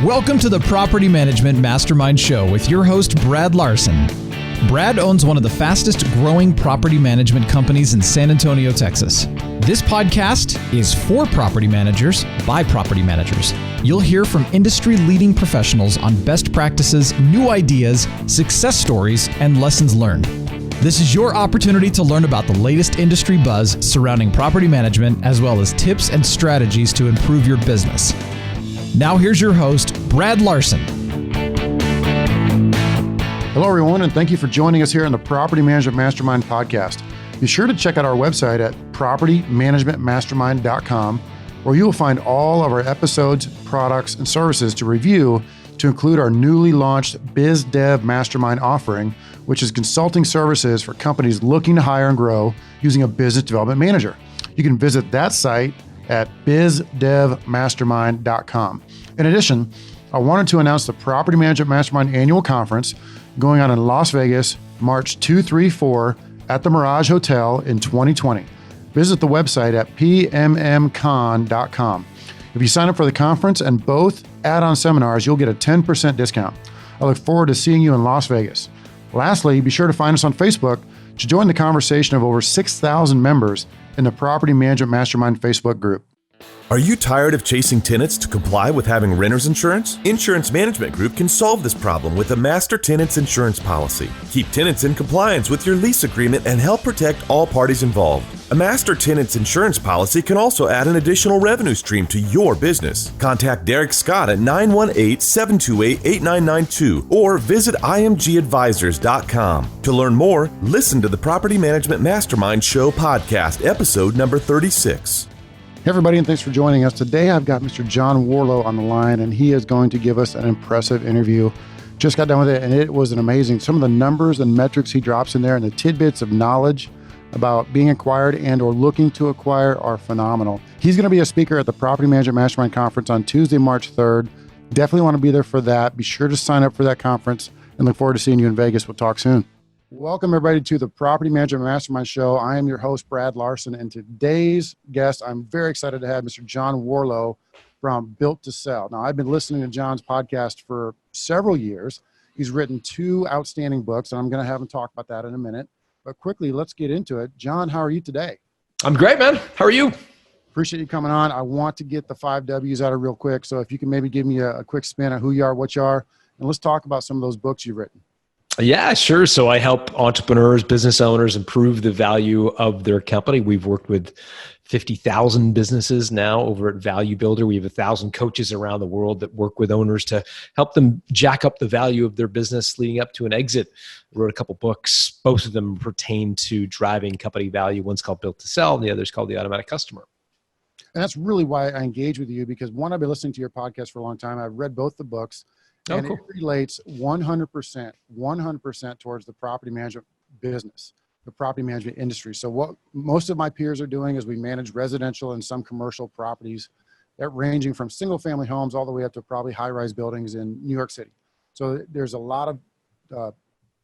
Welcome to the Property Management Mastermind Show with your host, Brad Larson. Brad owns one of the fastest growing property management companies in San Antonio, Texas. This podcast is for property managers by property managers. You'll hear from industry-leading professionals on best practices, new ideas, success stories, and lessons learned. This is your opportunity to learn about the latest industry buzz surrounding property management, as well as tips and strategies to improve your business. Now here's your host, Brad Larson. Hello, everyone, and thank you for joining us here on the Property Management Mastermind podcast. Be sure to check out our website at propertymanagementmastermind.com, where you will find all of our episodes, products, and services to review, to include our newly launched Biz Dev Mastermind offering, which is consulting services for companies looking to hire and grow using a business development manager. You can visit that site at bizdevmastermind.com. In addition, I wanted to announce the Property Management Mastermind Annual Conference going on in Las Vegas, March 2, 3, 4 at the Mirage Hotel in 2020. Visit the website at PMMCon.com. If you sign up for the conference and both add-on seminars, you'll get a 10% discount. I look forward to seeing you in Las Vegas. Lastly, be sure to find us on Facebook to join the conversation of over 6,000 members in the Property Management Mastermind Facebook group. Are you tired of chasing tenants to comply with having renter's insurance? Insurance Management Group can solve this problem with a master tenants insurance policy. Keep tenants in compliance with your lease agreement and help protect all parties involved. A master tenants insurance policy can also add an additional revenue stream to your business. Contact Derek Scott at 918-728-8992 or visit imgadvisors.com. To learn more, listen to the Property Management Mastermind Show podcast, episode number 36. Hey everybody, and thanks for joining us. Today I've got Mr. John Warrillow on the line, and he is going to give us an impressive interview. Just got done with it, and it was an amazing. Some of the numbers and metrics he drops in there and the tidbits of knowledge about being acquired and or looking to acquire are phenomenal. He's going to be a speaker at the Property Management Mastermind Conference on Tuesday, March 3rd. Definitely want to be there for that. Be sure to sign up for that conference and look forward to seeing you in Vegas. We'll talk soon. Welcome, everybody, to the Property Management Mastermind Show. I am your host, Brad Larson, and today's guest, I'm very excited to have Mr. John Warrillow from Built to Sell. Now, I've been listening to John's podcast for several years. He's written 2 outstanding books, and I'm going to have him talk about that in a minute. But quickly, let's get into it. John, how are you today? I'm great, man. How are you? Appreciate you coming on. I want to get the 5 W's out of real quick, so if you can maybe give me a quick spin on who you are, what you are, and let's talk about some of those books you've written. Yeah, sure. So I help entrepreneurs, business owners improve the value of their company. We've worked with 50,000 businesses now over at Value Builder. We have 1,000 coaches around the world that work with owners to help them jack up the value of their business leading up to an exit. I wrote a couple books. Both of them pertain to driving company value. One's called Built to Sell, and the other's called The Automatic Customer. And that's really why I engage with you, because one, I've been listening to your podcast for a long time. I've read both the books. And It relates 100% towards the property management business, the property management industry. So what most of my peers are doing is we manage residential and some commercial properties that ranging from single family homes all the way up to probably high-rise buildings in New York City. So there's a lot of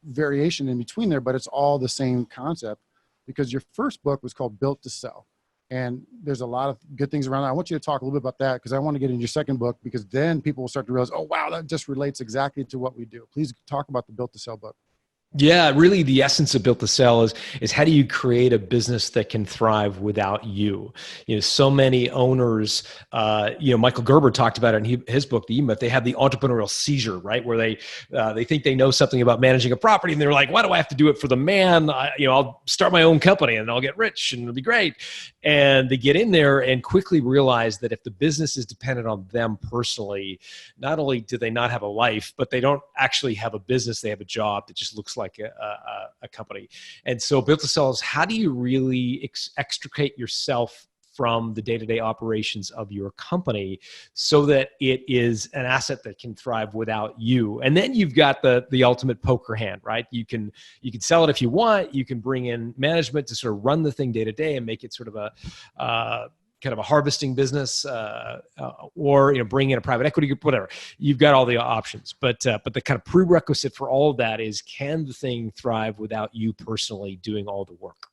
variation in between there, but it's all the same concept, because your first book was called Built to Sell. And there's a lot of good things around that. I want you to talk a little bit about that, because I want to get into your second book, because then people will start to realize, oh, wow, that just relates exactly to what we do. Please talk about the Built to Sell book. Yeah, really the essence of Built to Sell is how do you create a business that can thrive without you? You know, so many owners, Michael Gerber talked about it in his book, The E-Myth. They have the entrepreneurial seizure, right? Where they think they know something about managing a property, and they're like, why do I have to do it for the man? I'll start my own company and I'll get rich and it'll be great. And they get in there and quickly realize that if the business is dependent on them personally, not only do they not have a life, but they don't actually have a business. They have a job that just looks like a company. And so Built to Sell is how do you really extricate yourself from the day-to-day operations of your company so that it is an asset that can thrive without you. And then you've got the ultimate poker hand, right? You can sell it if you want. You can bring in management to sort of run the thing day-to-day and make it sort of a kind of a harvesting business, or bring in a private equity group, whatever. You've got all the options, but the kind of prerequisite for all of that is, can the thing thrive without you personally doing all the work?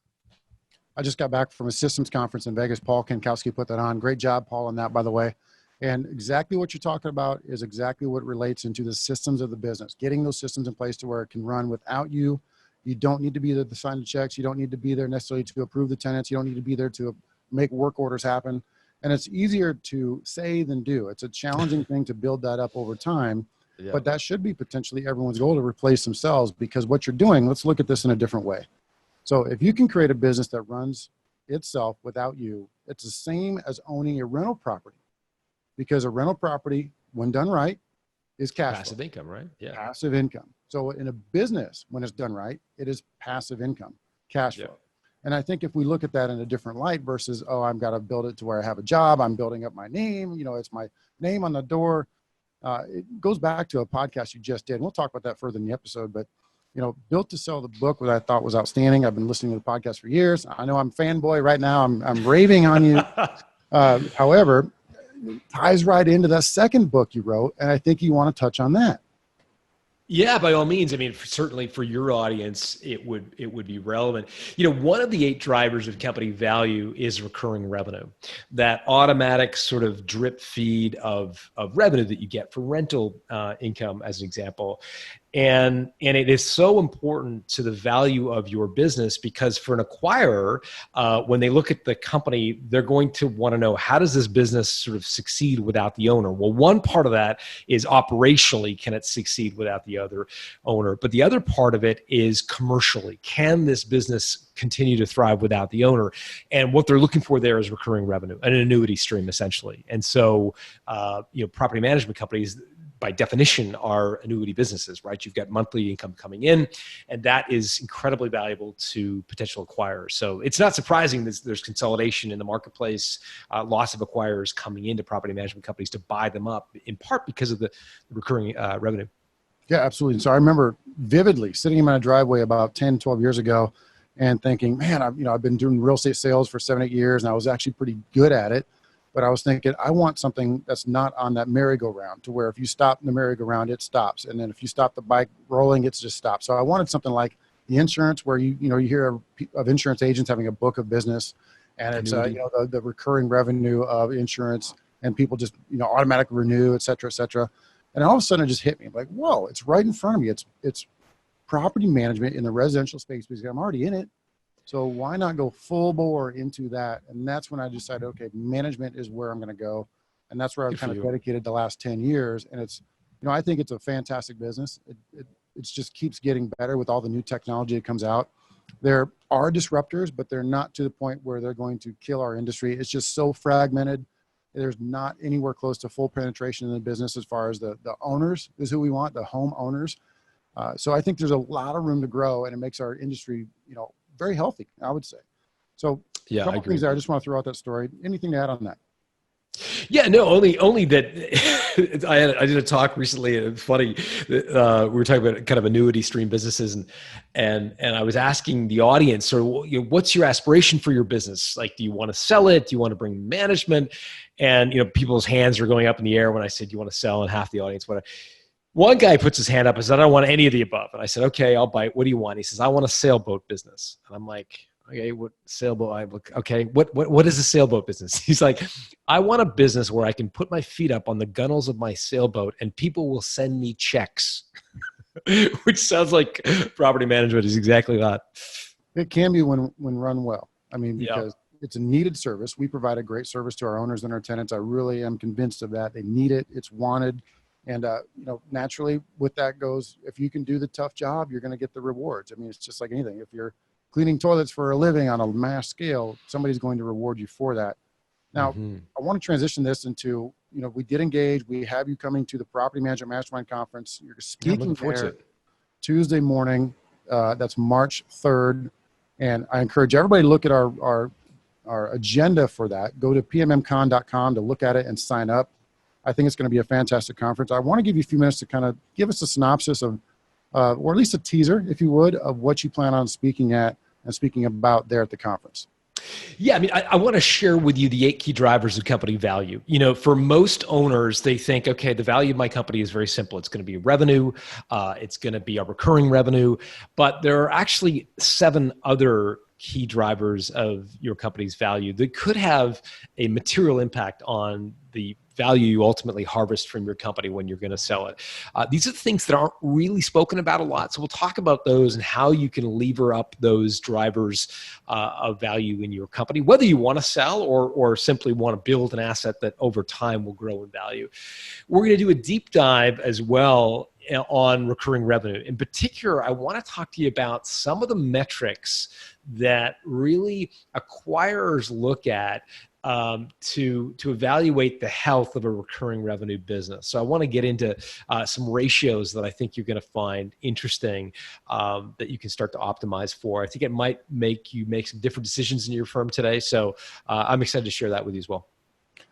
I just got back from a systems conference in Vegas. Paul Kankowski put that on. Great job, Paul, on that, by the way. And exactly what you're talking about is exactly what relates into the systems of the business, getting those systems in place to where it can run without you. You don't need to be there to sign the checks. You don't need to be there necessarily to approve the tenants. You don't need to be there to make work orders happen. And it's easier to say than do. It's a challenging thing to build that up over time, but that should be potentially everyone's goal, to replace themselves, because what you're doing, let's look at this in a different way. So if you can create a business that runs itself without you, it's the same as owning a rental property, because a rental property, when done right, is passive income, right? Yeah. Passive income. So in a business, when it's done right, it is passive income, cash flow. And I think if we look at that in a different light versus, oh, I've got to build it to where I have a job, I'm building up my name, it's my name on the door. It goes back to a podcast you just did. And we'll talk about that further in the episode, but Built to Sell, the book, what I thought was outstanding. I've been listening to the podcast for years. I know I'm fanboy right now. I'm raving on you. However, it ties right into that second book you wrote. And I think you want to touch on that. Yeah, by all means. I mean, certainly for your audience, it would be relevant. One of the 8 drivers of company value is recurring revenue, that automatic sort of drip feed of revenue that you get for rental income, as an example. And it is so important to the value of your business, because for an acquirer, when they look at the company, they're going to want to know, how does this business sort of succeed without the owner? Well, one part of that is operationally, can it succeed without the other owner? But the other part of it is commercially. Can this business continue to thrive without the owner? And what they're looking for there is recurring revenue, an annuity stream, essentially. And so, property management companies, by definition, are annuity businesses, right? You've got monthly income coming in, and that is incredibly valuable to potential acquirers. So it's not surprising that there's consolidation in the marketplace, lots of acquirers coming into property management companies to buy them up, in part because of the recurring revenue. Yeah, absolutely. So I remember vividly sitting in my driveway about 10, 12 years ago and thinking, man, I've been doing real estate sales for 7, 8 years, and I was actually pretty good at it. But I was thinking, I want something that's not on that merry-go-round, to where if you stop the merry-go-round, it stops. And then if you stop the bike rolling, it just stops. So I wanted something like the insurance, where you hear of insurance agents having a book of business, and it's the recurring revenue of insurance, and people just automatic renew, et cetera, et cetera. And all of a sudden it just hit me. I'm like, whoa, it's right in front of me. It's property management in the residential space, because I'm already in it. So why not go full bore into that? And that's when I decided, okay, management is where I'm going to go. And that's where I've kind of dedicated the last 10 years. And it's, I think it's a fantastic business. It just keeps getting better with all the new technology that comes out. There are disruptors, but they're not to the point where they're going to kill our industry. It's just so fragmented. There's not anywhere close to full penetration in the business as far as the owners is who we want, the home owners. So I think there's a lot of room to grow, and it makes our industry, very healthy, I would say. So a couple things there. I just want to throw out that story. Anything to add on that? Yeah, no, only that I did a talk recently, and it's funny, we were talking about kind of annuity stream businesses, and I was asking the audience, sort of, what's your aspiration for your business? Like, do you want to sell it? Do you want to bring management? And, people's hands were going up in the air when I said, do you want to sell? And half the audience wanted. One guy puts his hand up and said, I don't want any of the above. And I said, okay, I'll bite. What do you want? He says, I want a sailboat business. And I'm like, okay, what sailboat? Okay, what is a sailboat business? He's like, I want a business where I can put my feet up on the gunnels of my sailboat and people will send me checks, which sounds like property management is exactly that. It can be when run well. I mean, because it's a needed service. We provide a great service to our owners and our tenants. I really am convinced of that. They need it. It's wanted. And, naturally with that goes, if you can do the tough job, you're going to get the rewards. I mean, it's just like anything. If you're cleaning toilets for a living on a mass scale, somebody's going to reward you for that. Now, I want to transition this into, we did engage. We have you coming to the Property Management Mastermind Conference. You're speaking there Tuesday morning. That's March 3rd. And I encourage everybody to look at our agenda for that. Go to PMMCon.com to look at it and sign up. I think it's going to be a fantastic conference. I want to give you a few minutes to kind of give us a synopsis of, or at least a teaser, if you would, of what you plan on speaking at and speaking about there at the conference. Yeah, I mean, I want to share with you the 8 key drivers of company value. For most owners, they think, okay, the value of my company is very simple. It's going to be revenue. It's going to be a recurring revenue. But there are actually 7 other key drivers of your company's value that could have a material impact on the value you ultimately harvest from your company when you're going to sell it. These are the things that aren't really spoken about a lot. So we'll talk about those and how you can lever up those drivers of value in your company, whether you want to sell or simply want to build an asset that over time will grow in value. We're going to do a deep dive as well on recurring revenue. In particular, I want to talk to you about some of the metrics that really acquirers look at to evaluate the health of a recurring revenue business. So I want to get into some ratios that I think you're going to find interesting that you can start to optimize for. I think it might make you make some different decisions in your firm today. So I'm excited to share that with you as well.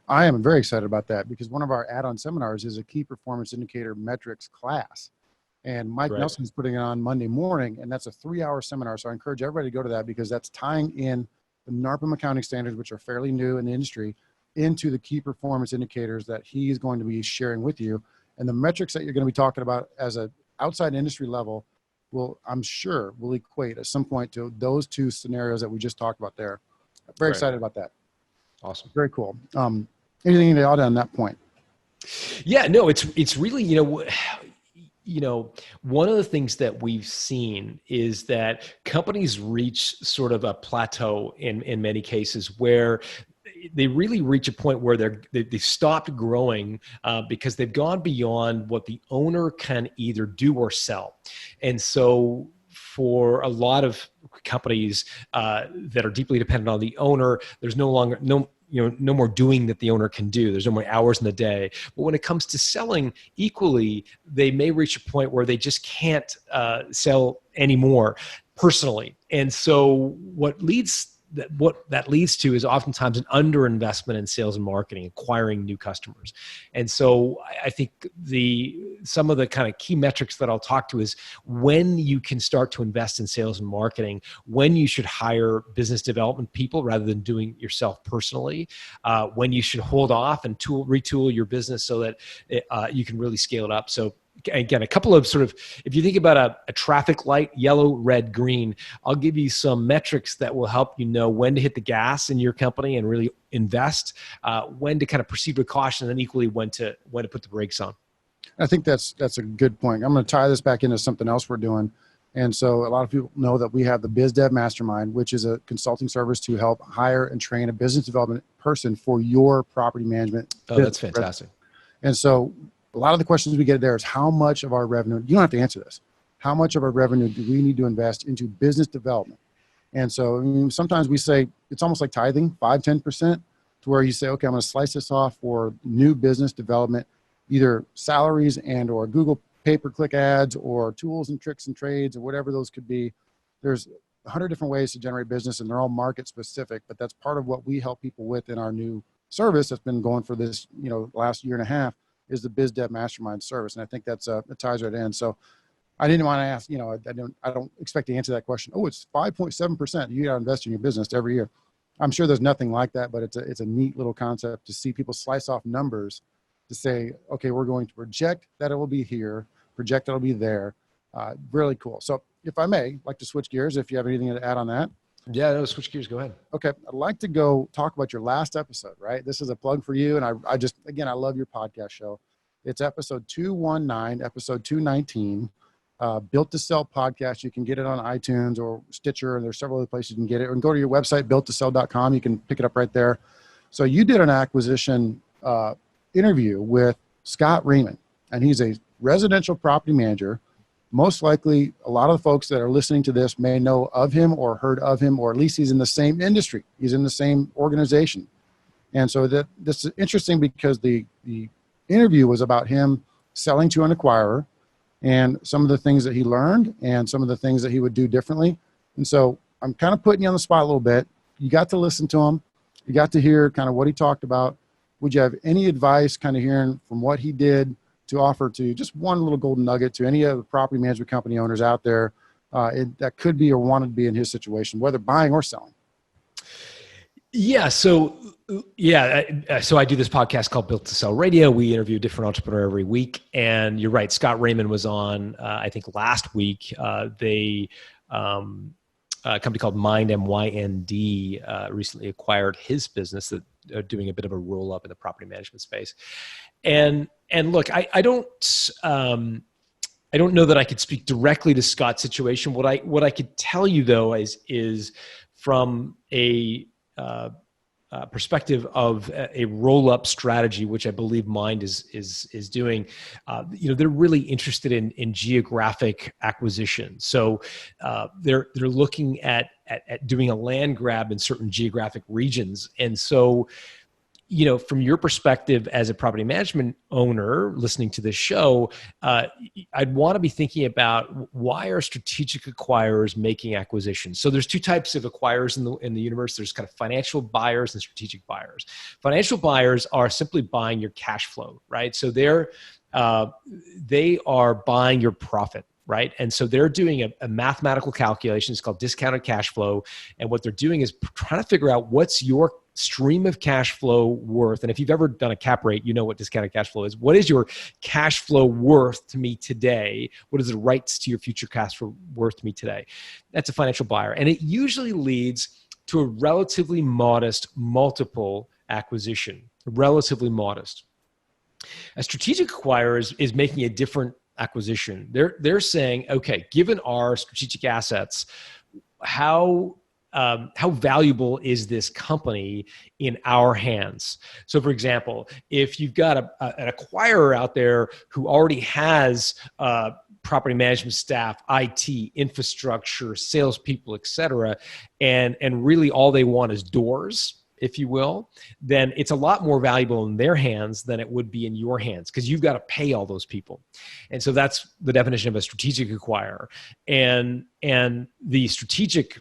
I am very excited about that because one of our add-on seminars is a key performance indicator metrics class. And Mike Nelson is putting it on Monday morning, and that's a 3-hour seminar. So I encourage everybody to go to that because that's tying in the NARPM accounting standards, which are fairly new in the industry, into the key performance indicators that he's going to be sharing with you. And the metrics that you're going to be talking about as an outside industry level will, I'm sure, will equate at some point to those two scenarios that we just talked about there. Very excited about that. Awesome. Very cool. Anything to add on that point? Yeah, no, it's really, one of the things that we've seen is that companies reach sort of a plateau in many cases where they really reach a point where they've stopped growing because they've gone beyond what the owner can either do or sell. And so for a lot of companies that are deeply dependent on the owner, there's no more doing that the owner can do. There's no more hours in the day. But when it comes to selling equally, they may reach a point where they just can't sell anymore personally. And so what that leads to is oftentimes an underinvestment in sales and marketing, acquiring new customers. And so I think some of the kind of key metrics that I'll talk to is when you can start to invest in sales and marketing, when you should hire business development people rather than doing it yourself personally, when you should hold off and retool your business so that you can really scale it up. So again, a couple of sort of, if you think about a traffic light, yellow, red, green, I'll give you some metrics that will help you know when to hit the gas in your company and really invest, when to kind of proceed with caution, and then equally when to put the brakes on. I think that's a good point. I'm going to tie this back into something else we're doing. And so a lot of people know that we have the Biz Dev Mastermind, which is a consulting service to help hire and train a business development person for your property management. Oh, that's fantastic. And so a lot of the questions we get there is how much of our revenue, you don't have to answer this, how much of our revenue do we need to invest into business development? And so sometimes we say it's almost like tithing, 5-10%, to where you say, okay, I'm going to slice this off for new business development, either salaries and or Google pay-per-click ads or tools and tricks and trades or whatever those could be. There's 100 different ways to generate business, and they're all market specific, but that's part of what we help people with in our new service that's been going for this, last year and a half, is the Biz Dev Mastermind service. And I think that's it ties right in. So I didn't want to ask, I don't expect to answer that question. Oh, it's 5.7%. You got to invest in your business every year. I'm sure there's nothing like that, but it's a neat little concept to see people slice off numbers to say, okay, we're going to project that it will be here, project that it'll be there. Really cool. So if I may, I'd like to switch gears if you have anything to add on that. Yeah, no, switch gears. Go ahead. Okay. I'd like to go talk about your last episode, right? This is a plug for you. And I love your podcast show. It's episode 219, episode 219, Built to Sell podcast. You can get it on iTunes or Stitcher, and there's several other places you can get it. And go to your website, builttosell.com. You can pick it up right there. So you did an acquisition interview with Scott Ramon, and he's a residential property manager. Most likely, a lot of the folks that are listening to this may know of him or heard of him, or at least he's in the same industry. He's in the same organization. And so this is interesting because the interview was about him selling to an acquirer and some of the things that he learned and some of the things that he would do differently. And so I'm kind of putting you on the spot a little bit. You got to listen to him. You got to hear kind of what he talked about. Would you have any advice kind of hearing from what he did to offer to just one little golden nugget to any of the property management company owners out there that could be or wanted to be in his situation, whether buying or selling? Yeah. So I do this podcast called Built to Sell Radio. We interview a different entrepreneur every week. And you're right. Scott Ramon was on, I think last week. A company called Mind, MYND, recently acquired his business that doing a bit of a roll up in the property management space. And look, I don't know that I could speak directly to Scott's situation. What I could tell you though is from a perspective of a roll-up strategy, which I believe Mind is doing. They're really interested in geographic acquisition. So they're looking at doing a land grab in certain geographic regions. And so, from your perspective as a property management owner listening to this show, I'd want to be thinking about, why are strategic acquirers making acquisitions? So there's two types of acquirers in the universe. There's kind of financial buyers and strategic buyers. Financial buyers are simply buying your cash flow, right? So they are buying your profit. Right. And so they're doing a mathematical calculation. It's called discounted cash flow. And what they're doing is trying to figure out, what's your stream of cash flow worth. And if you've ever done a cap rate, you know what discounted cash flow is. What is your cash flow worth to me today? What is the rights to your future cash flow worth to me today? That's a financial buyer. And it usually leads to a relatively modest multiple acquisition, relatively modest. A strategic acquirer is making a different acquisition. They're saying, okay, given our strategic assets, how valuable is this company in our hands? So, for example, if you've got an acquirer out there who already has property management staff, IT, infrastructure, salespeople, et cetera, and really all they want is doors, if you will, then it's a lot more valuable in their hands than it would be in your hands, because you've got to pay all those people. And so that's the definition of a strategic acquirer. And the strategic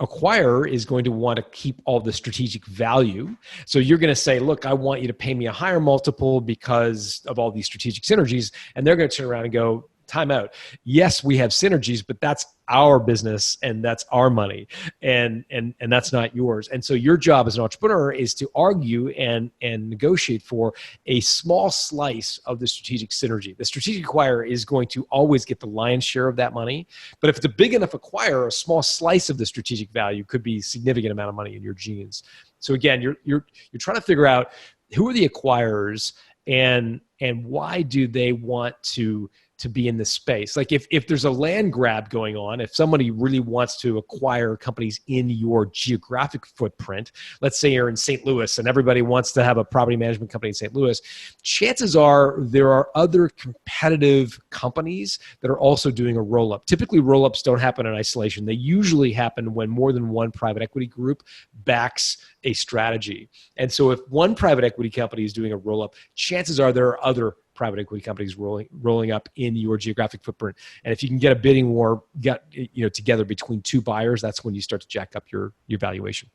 acquirer is going to want to keep all the strategic value. So you're going to say, look, I want you to pay me a higher multiple because of all these strategic synergies. And they're going to turn around and go, time out. Yes, we have synergies, but that's our business and that's our money, and that's not yours. And so your job as an entrepreneur is to argue and negotiate for a small slice of the strategic synergy. The strategic acquirer is going to always get the lion's share of that money, but if it's a big enough acquirer, a small slice of the strategic value could be a significant amount of money in your jeans. So again, you're trying to figure out, who are the acquirers and why do they want to be in this space? Like if there's a land grab going on, if somebody really wants to acquire companies in your geographic footprint, let's say you're in St. Louis and everybody wants to have a property management company in St. Louis, chances are there are other competitive companies that are also doing a roll-up. Typically, roll-ups don't happen in isolation. They usually happen when more than one private equity group backs a strategy. And so if one private equity company is doing a roll-up, chances are there are other private equity companies rolling up in your geographic footprint. And if you can get a bidding war together between two buyers, that's when you start to jack up your valuation.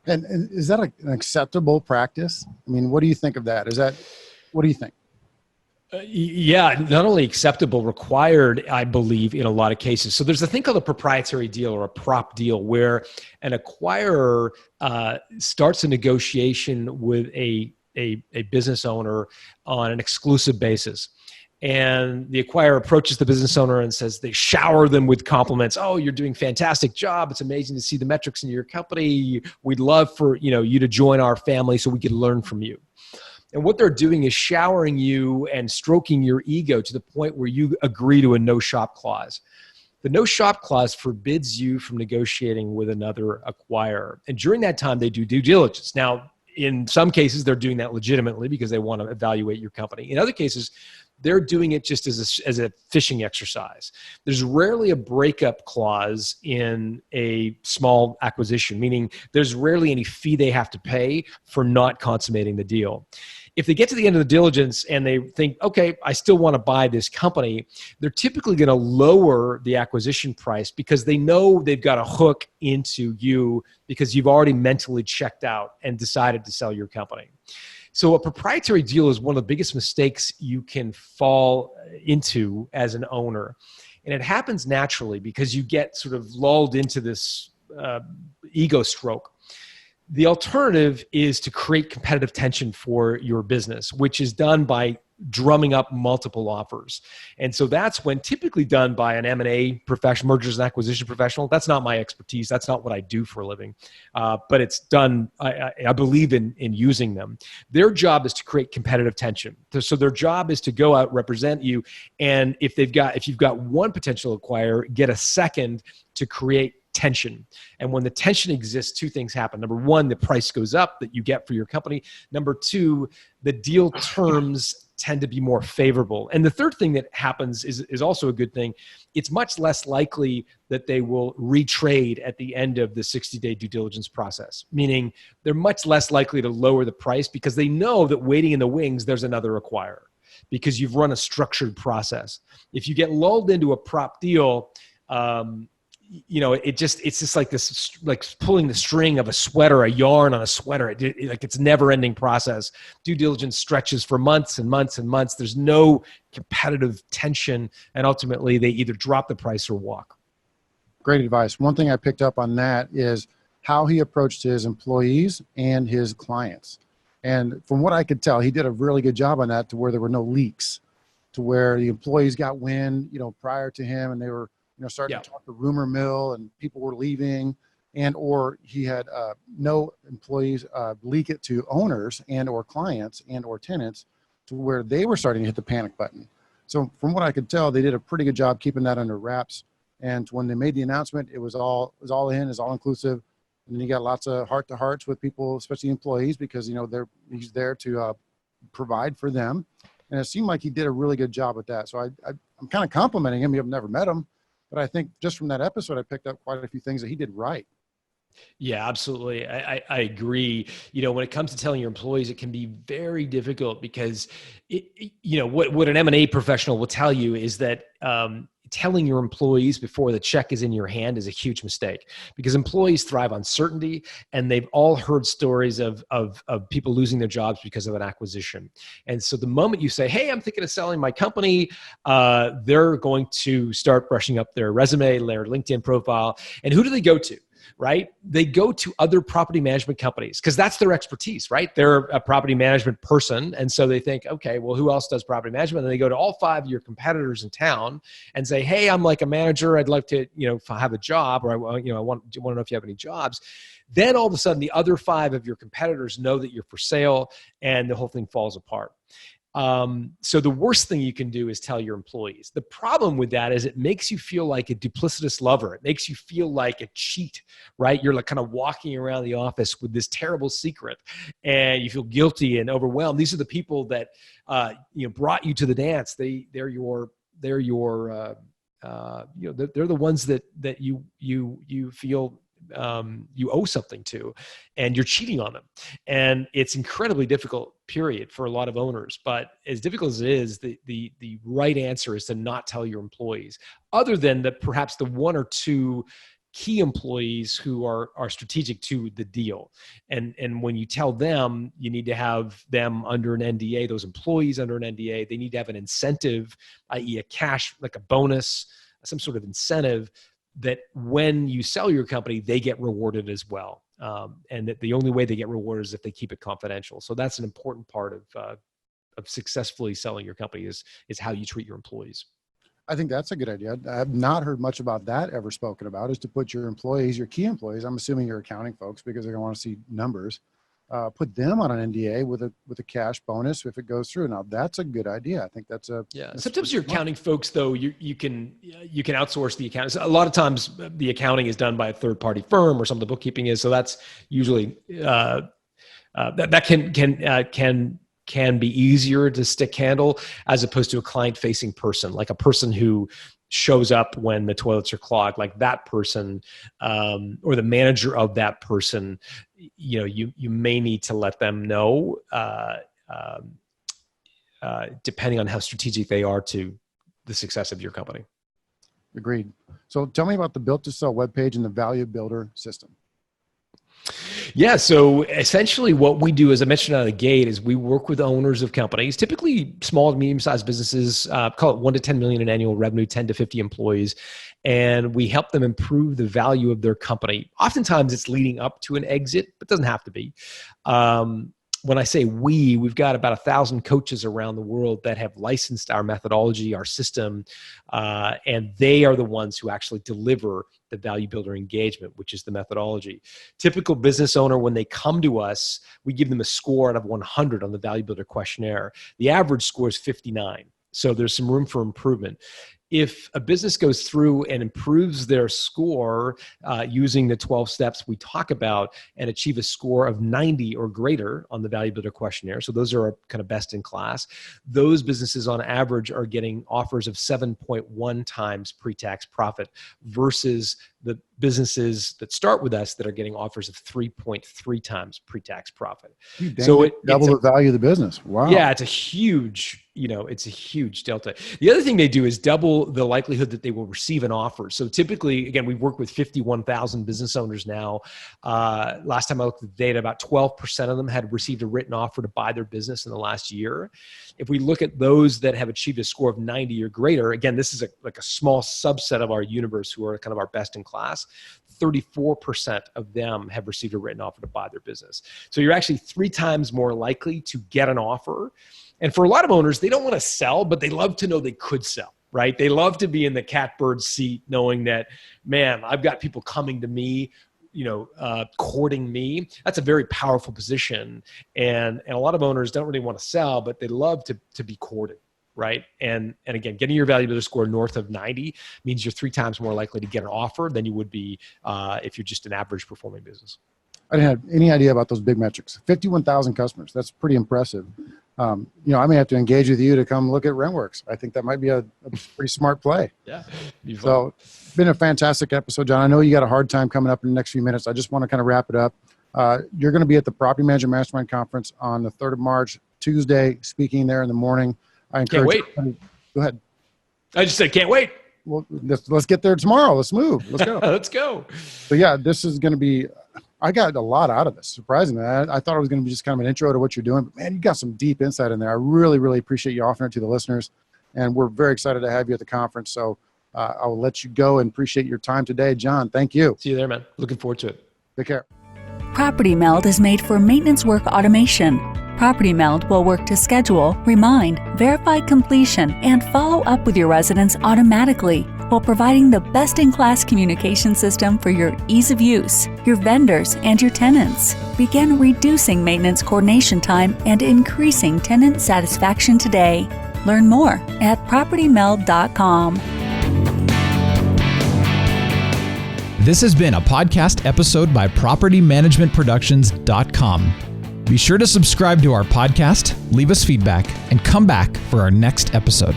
And is that an acceptable practice? I mean, what do you think of that? What do you think? Yeah, not only acceptable, required, I believe, in a lot of cases. So there's a thing called a proprietary deal or a prop deal, where an acquirer starts a negotiation with a business owner on an exclusive basis. And the acquirer approaches the business owner and says, they shower them with compliments. Oh, you're doing a fantastic job. It's amazing to see the metrics in your company. We'd love for you to join our family so we could learn from you. And what they're doing is showering you and stroking your ego to the point where you agree to a no-shop clause. The no-shop clause forbids you from negotiating with another acquirer. And during that time, they do due diligence. Now, in some cases, they're doing that legitimately because they want to evaluate your company. In other cases, they're doing it just as a fishing exercise. There's rarely a breakup clause in a small acquisition, meaning there's rarely any fee they have to pay for not consummating the deal. If they get to the end of the diligence and they think, okay, I still want to buy this company, they're typically going to lower the acquisition price because they know they've got a hook into you because you've already mentally checked out and decided to sell your company. So a proprietary deal is one of the biggest mistakes you can fall into as an owner. And it happens naturally because you get sort of lulled into this ego stroke. The alternative is to create competitive tension for your business, which is done by drumming up multiple offers. And so that's when typically done by an M&A professional, mergers and acquisition professional. That's not my expertise. That's not what I do for a living. But it's done, I believe in using them. Their job is to create competitive tension. So their job is to go out, represent you. And if you've got one potential acquirer, get a second to create tension. And when the tension exists, two things happen. Number one, the price goes up that you get for your company. Number two, the deal terms tend to be more favorable. And the third thing that happens is also a good thing. It's much less likely that they will retrade at the end of the 60-day due diligence process, meaning they're much less likely to lower the price because they know that waiting in the wings, there's another acquirer because you've run a structured process. If you get lulled into a prop deal, it's just like this, like pulling the string of a sweater, a yarn on a sweater. Like it's never ending process. Due diligence stretches for months and months and months. There's no competitive tension. And ultimately they either drop the price or walk. Great advice. One thing I picked up on that is how he approached his employees and his clients. And from what I could tell, he did a really good job on that to where there were no leaks, to where the employees got wind, prior to him, and they were starting to talk the rumor mill and people were leaving, and or he had no employees leak it to owners and or clients and or tenants to where they were starting to hit the panic button. So from what I could tell, they did a pretty good job keeping that under wraps. And when they made the announcement, it was all inclusive. And then you got lots of heart to hearts with people, especially employees, because he's there to provide for them. And it seemed like he did a really good job with that. So I'm kind of complimenting him. I've never met him. But I think just from that episode, I picked up quite a few things that he did right. Yeah, absolutely. I agree. When it comes to telling your employees, it can be very difficult because, what an M&A professional will tell you is that telling your employees before the check is in your hand is a huge mistake because employees thrive on certainty, and they've all heard stories of people losing their jobs because of an acquisition. And so the moment you say, hey, I'm thinking of selling my company, they're going to start brushing up their resume, their LinkedIn profile. And who do they go to? Right? They go to other property management companies because that's their expertise, right? They're a property management person. And so they think, okay, well, who else does property management? And they go to all 5 of your competitors in town and say, hey, I'm like a manager. I'd like to, have a job, or I want to know if you have any jobs. Then all of a sudden the other 5 of your competitors know that you're for sale, and the whole thing falls apart. So the worst thing you can do is tell your employees. The problem with that is it makes you feel like a duplicitous lover. It makes you feel like a cheat, right? You're like kind of walking around the office with this terrible secret, and you feel guilty and overwhelmed. These are the people that, brought you to the dance. They're the ones that you feel you owe something to, and you're cheating on them. And it's incredibly difficult, period, for a lot of owners. But as difficult as it is, the right answer is to not tell your employees, other than that perhaps the 1 or 2 key employees who are strategic to the deal. And when you tell them, you need to have them under an NDA, those employees under an NDA. They need to have an incentive, i.e. a cash, like a bonus, some sort of incentive, that when you sell your company, they get rewarded as well. And that the only way they get rewarded is if they keep it confidential. So that's an important part of successfully selling your company is how you treat your employees. I think that's a good idea. I have not heard much about that ever spoken about, is to put your employees, your key employees, I'm assuming your accounting folks, because they're going to want to see numbers, put them on an NDA with a cash bonus if it goes through. Now that's a good idea. I think that's sometimes your accounting folks, though, you can outsource the accounting. So a lot of times the accounting is done by a third party firm, or some of the bookkeeping is. So that's usually that can be easier to stick handle as opposed to a client facing person, like a person who shows up when the toilets are clogged, like that person, or the manager of that person. You may need to let them know, depending on how strategic they are to the success of your company. Agreed. So tell me about the Built to Sell webpage and the Value Builder system. Yeah. So essentially what we do, as I mentioned out of the gate, is we work with owners of companies, typically small to medium-sized businesses, call it 1 to 10 million in annual revenue, 10 to 50 employees. And we help them improve the value of their company. Oftentimes it's leading up to an exit, but it doesn't have to be. when I say we've got about 1,000 coaches around the world that have licensed our methodology, our system, and they are the ones who actually deliver the value builder engagement, which is the methodology. Typical business owner, when they come to us, we give them a score out of 100 on the value builder questionnaire. The average score is 59. So there's some room for improvement. If a business goes through and improves their score using the 12 steps we talk about and achieve a score of 90 or greater on the Value Builder questionnaire, so those are kind of best in class, those businesses on average are getting offers of 7.1 times pre-tax profit versus the businesses that start with us that are getting offers of 3.3 times pre-tax profit. So it double the value of the business. Wow. Yeah, it's a huge delta. The other thing they do is double the likelihood that they will receive an offer. So typically, again, we've worked with 51,000 business owners now. Last time I looked at the data, about 12% of them had received a written offer to buy their business in the last year. If we look at those that have achieved a score of 90 or greater, again, this is like a small subset of our universe who are kind of our best in class. 34% of them have received a written offer to buy their business. So you're actually 3 times more likely to get an offer. And for a lot of owners, they don't want to sell, but they love to know they could sell, right? They love to be in the catbird seat knowing that, man, I've got people coming to me, courting me. That's a very powerful position. And a lot of owners don't really want to sell, but they love to be courted, right? And again, getting your value builder score north of 90 means you're 3 times more likely to get an offer than you would be if you're just an average performing business. I didn't have any idea about those big metrics. 51,000 customers. That's pretty impressive. I may have to engage with you to come look at RentWorks. I think that might be a pretty smart play. Yeah. So it's been a fantastic episode, John. I know you got a hard time coming up in the next few minutes. I just want to kind of wrap it up. You're going to be at the Property Management Mastermind Conference on the 3rd of March, Tuesday, speaking there in the morning. I encourage Can't wait. Go ahead. I just said, can't wait. Well, let's get there tomorrow. Let's move. Let's go. Let's go. So yeah, this is going to be, I got a lot out of this, surprisingly. I thought it was going to be just kind of an intro to what you're doing, but man, you got some deep insight in there. I really, really appreciate you offering it to the listeners, and we're very excited to have you at the conference. So I'll let you go and appreciate your time today. John, thank you. See you there, man. Looking forward to it. Take care. Property Meld is made for maintenance work automation. Property Meld will work to schedule, remind, verify completion, and follow up with your residents automatically while providing the best-in-class communication system for your ease of use, your vendors, and your tenants. Begin reducing maintenance coordination time and increasing tenant satisfaction today. Learn more at PropertyMeld.com. This has been a podcast episode by PropertyManagementProductions.com. Be sure to subscribe to our podcast, leave us feedback, and come back for our next episode.